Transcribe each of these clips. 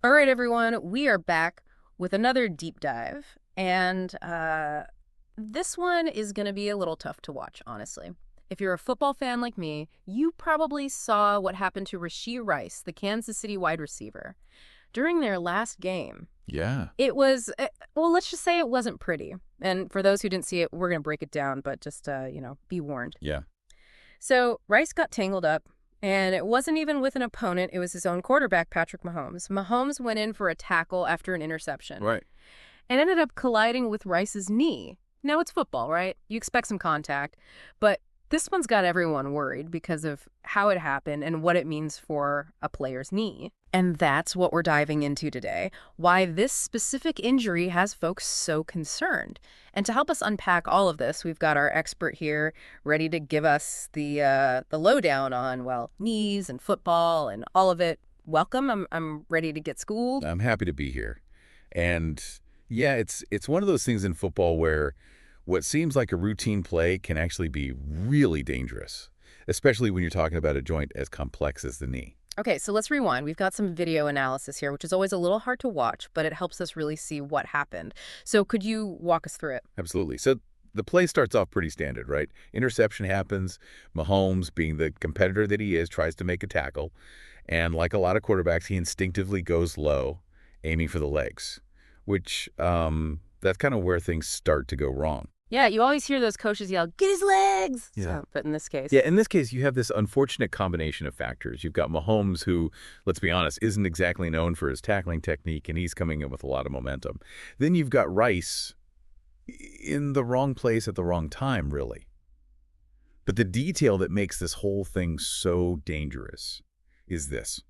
All right, everyone, we are back with another deep dive. And this one is going to be a little tough to watch, honestly. If you're a football fan like me, you probably saw what happened to Rashee Rice, the Kansas City wide receiver, during their last game. Yeah. It was, well, let's just say it wasn't pretty. And for those who didn't see it, we're going to break it down, but just, be warned. Yeah. So Rice got tangled up, and it wasn't even with an opponent. It was his own quarterback, Patrick Mahomes. Mahomes went in for a tackle after an interception Right. and ended up colliding with Rice's knee. Now, it's football, right? You expect some contact, but this one's got everyone worried because of how it happened and what it means for a player's knee. And that's what we're diving into today, why this specific injury has folks so concerned. And to help us unpack all of this, we've got our expert here ready to give us the lowdown on, well, knees and football and all of it. Welcome. I'm ready to get schooled. I'm happy to be here. And yeah, it's one of those things in football where what seems like a routine play can actually be really dangerous, especially when you're talking about a joint as complex as the knee. Okay, so let's rewind. We've got some video analysis here, which is always a little hard to watch, but it helps us really see what happened. So could you walk us through it? Absolutely. So the play starts off pretty standard, right? Interception happens. Mahomes, being the competitor that he is, tries to make a tackle. And like a lot of quarterbacks, he instinctively goes low, aiming for the legs, which that's kind of where things start to go wrong. Yeah, you always hear those coaches yell, "Get his legs!" Yeah. So, but in this case, Yeah, in this case, you have this unfortunate combination of factors. You've got Mahomes, who, let's be honest, isn't exactly known for his tackling technique, and he's coming in with a lot of momentum. Then you've got Rice in the wrong place at the wrong time, really. But the detail that makes this whole thing so dangerous is this.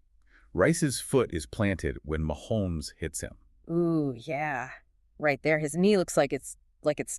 Rice's foot is planted when Mahomes hits him. ooh, yeah, right there. His knee looks like it's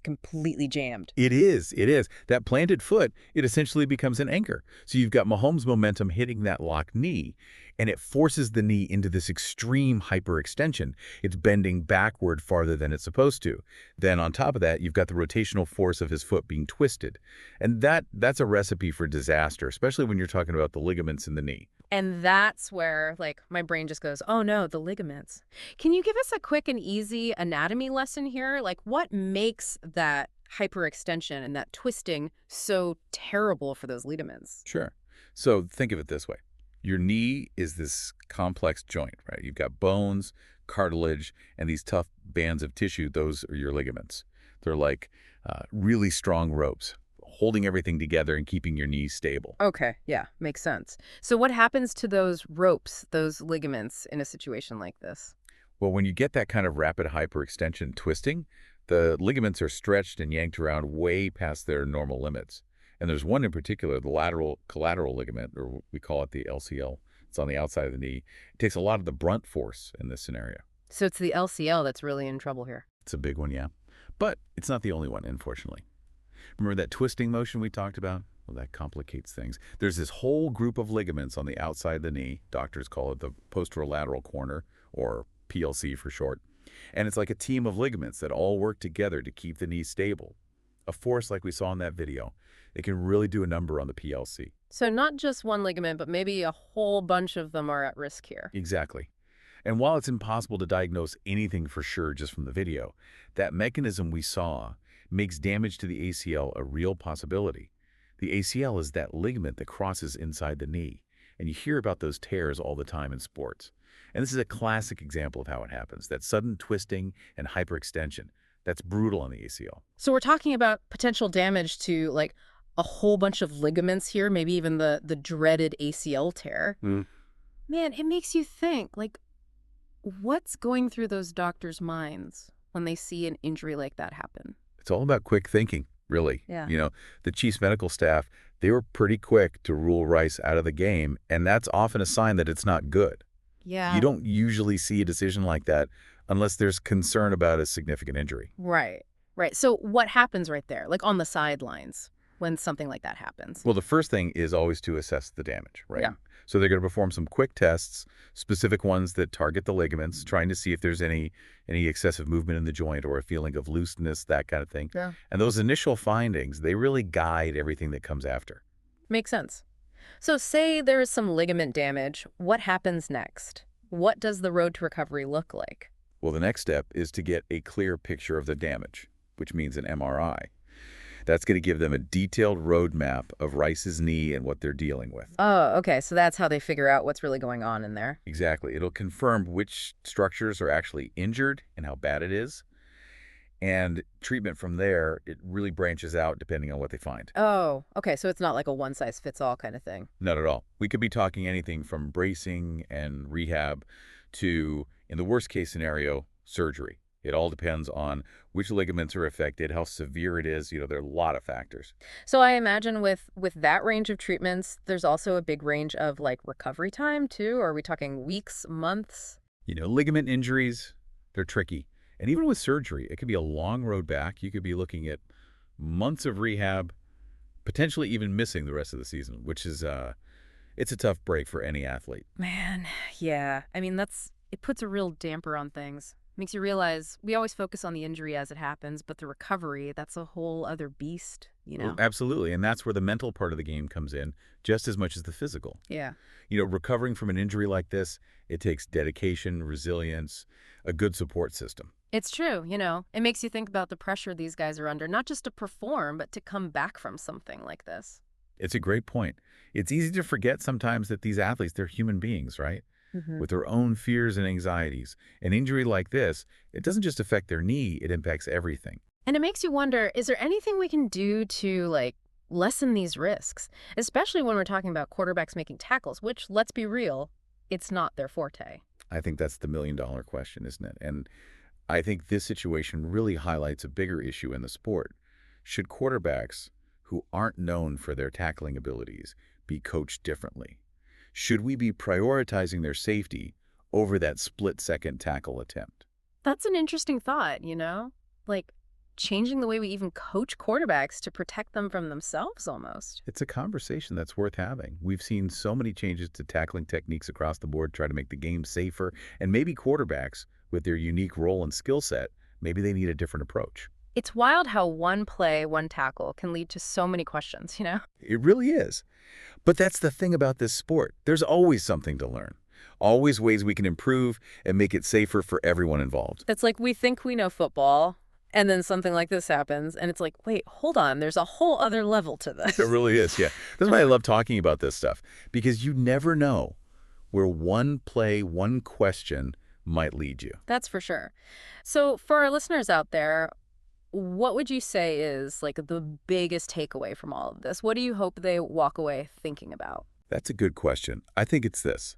completely jammed. It is. It is. That planted foot, it essentially becomes an anchor. So you've got Mahomes' momentum hitting that locked knee, and it forces the knee into this extreme hyperextension. It's bending backward farther than it's supposed to. Then on top of that, you've got the rotational force of his foot being twisted. And that's a recipe for disaster, especially when you're talking about the ligaments in the knee. And that's where, like, my brain just goes, oh no, the ligaments. Can you give us a quick and easy anatomy lesson here? Like, what makes that hyperextension and that twisting so terrible for those ligaments? Sure. So think of it this way. Your knee is this complex joint, right? You've got bones, cartilage, and these tough bands of tissue. Those are your ligaments. They're like really strong ropes, holding everything together and keeping your knees stable. Okay, yeah, makes sense. So what happens to those ropes, those ligaments in a situation like this? Well, when you get that kind of rapid hyperextension twisting, the ligaments are stretched and yanked around way past their normal limits. And there's one in particular, the lateral collateral ligament, or we call it the LCL. It's on the outside of the knee. It takes a lot of the brunt force in this scenario. So it's the LCL that's really in trouble here. It's a big one, yeah. But it's not the only one, unfortunately. Remember that twisting motion we talked about? Well, that complicates things. There's this whole group of ligaments on the outside of the knee. Doctors call it the posterolateral corner, or PLC for short. And it's like a team of ligaments that all work together to keep the knee stable. A force like we saw in that video. It can really do a number on the PLC. So not just one ligament, but maybe a whole bunch of them are at risk here. Exactly. And while it's impossible to diagnose anything for sure just from the video, that mechanism we saw makes damage to the ACL a real possibility. The ACL is that ligament that crosses inside the knee, and you hear about those tears all the time in sports. And this is a classic example of how it happens, that sudden twisting and hyperextension. That's brutal on the ACL. So we're talking about potential damage to, like, a whole bunch of ligaments here, maybe even the dreaded ACL tear. Mm. Man, it makes you think, like, what's going through those doctors' minds when they see an injury like that happen? It's all about quick thinking, really. Yeah. You know, the Chiefs medical staff, they were pretty quick to rule Rice out of the game, and that's often a sign that it's not good. Yeah. You don't usually see a decision like that unless there's concern about a significant injury. Right, right. So what happens right there, like on the sidelines, when something like that happens? Well, the first thing is always to assess the damage, right? Yeah. So they're going to perform some quick tests, specific ones that target the ligaments, trying to see if there's any excessive movement in the joint or a feeling of looseness, that kind of thing. Yeah. And those initial findings, they really guide everything that comes after. Makes sense. So say there is some ligament damage. What happens next? What does the road to recovery look like? Well, the next step is to get a clear picture of the damage, which means an MRI. That's going to give them a detailed roadmap of Rice's knee and what they're dealing with. Oh, okay, so that's how they figure out what's really going on in there. Exactly. It'll confirm which structures are actually injured and how bad it is. And treatment from there, it really branches out depending on what they find. Oh, okay, so it's not like a one-size-fits-all kind of thing. Not at all. We could be talking anything from bracing and rehab to, in the worst case scenario, surgery. It all depends on which ligaments are affected, how severe it is. There are a lot of factors. So I imagine with that range of treatments, there's also a big range of like recovery time too. Are we talking weeks, months? Ligament injuries, they're tricky. And even with surgery, it could be a long road back. You could be looking at months of rehab, potentially even missing the rest of the season, which is, it's a tough break for any athlete. Man, yeah. I mean, it puts a real damper on things. Makes you realize we always focus on the injury as it happens, but the recovery, that's a whole other beast, you Oh, know? absolutely. And that's where the mental part of the game comes in just as much as the physical. Yeah. Recovering from an injury like this, it takes dedication, resilience, a good support system. It's true, It makes you think about the pressure these guys are under, not just to perform, but to come back from something like this. It's a great point. It's easy to forget sometimes that these athletes, they're human beings, right? Hmm. With their own fears and anxieties. An injury like this, it doesn't just affect their knee, it impacts everything. And it makes you wonder, is there anything we can do to, like, lessen these risks? Especially when we're talking about quarterbacks making tackles, which, let's be real, it's not their forte. I think that's the million-dollar question, isn't it? And I think this situation really highlights a bigger issue in the sport. Should quarterbacks who aren't known for their tackling abilities be coached differently? Should we be prioritizing their safety over that split-second tackle attempt? That's an interesting thought, Like, changing the way we even coach quarterbacks to protect them from themselves almost. It's a conversation that's worth having. We've seen so many changes to tackling techniques across the board try to make the game safer, and maybe quarterbacks, with their unique role and skill set, maybe they need a different approach. It's wild how one play, one tackle can lead to so many questions. It really is. But that's the thing about this sport. There's always something to learn, always ways we can improve and make it safer for everyone involved. It's like we think we know football, and then something like this happens, and it's like, wait, hold on, there's a whole other level to this. It really is, yeah. That's why I love talking about this stuff, because you never know where one play, one question might lead you. That's for sure. So for our listeners out there, what would you say is like the biggest takeaway from all of this? What do you hope they walk away thinking about? That's a good question. I think it's this.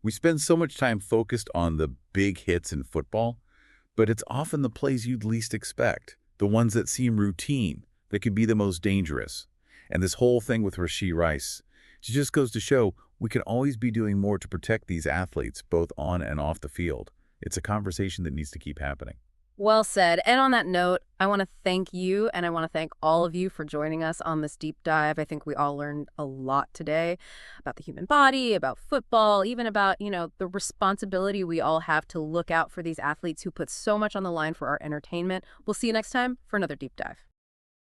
We spend so much time focused on the big hits in football, but it's often the plays you'd least expect, the ones that seem routine, that can be the most dangerous. And this whole thing with Rashee Rice, it just goes to show we can always be doing more to protect these athletes, both on and off the field. It's a conversation that needs to keep happening. Well said. And on that note, I want to thank you and I want to thank all of you for joining us on this deep dive. I think we all learned a lot today about the human body, about football, even about, the responsibility we all have to look out for these athletes who put so much on the line for our entertainment. We'll see you next time for another deep dive.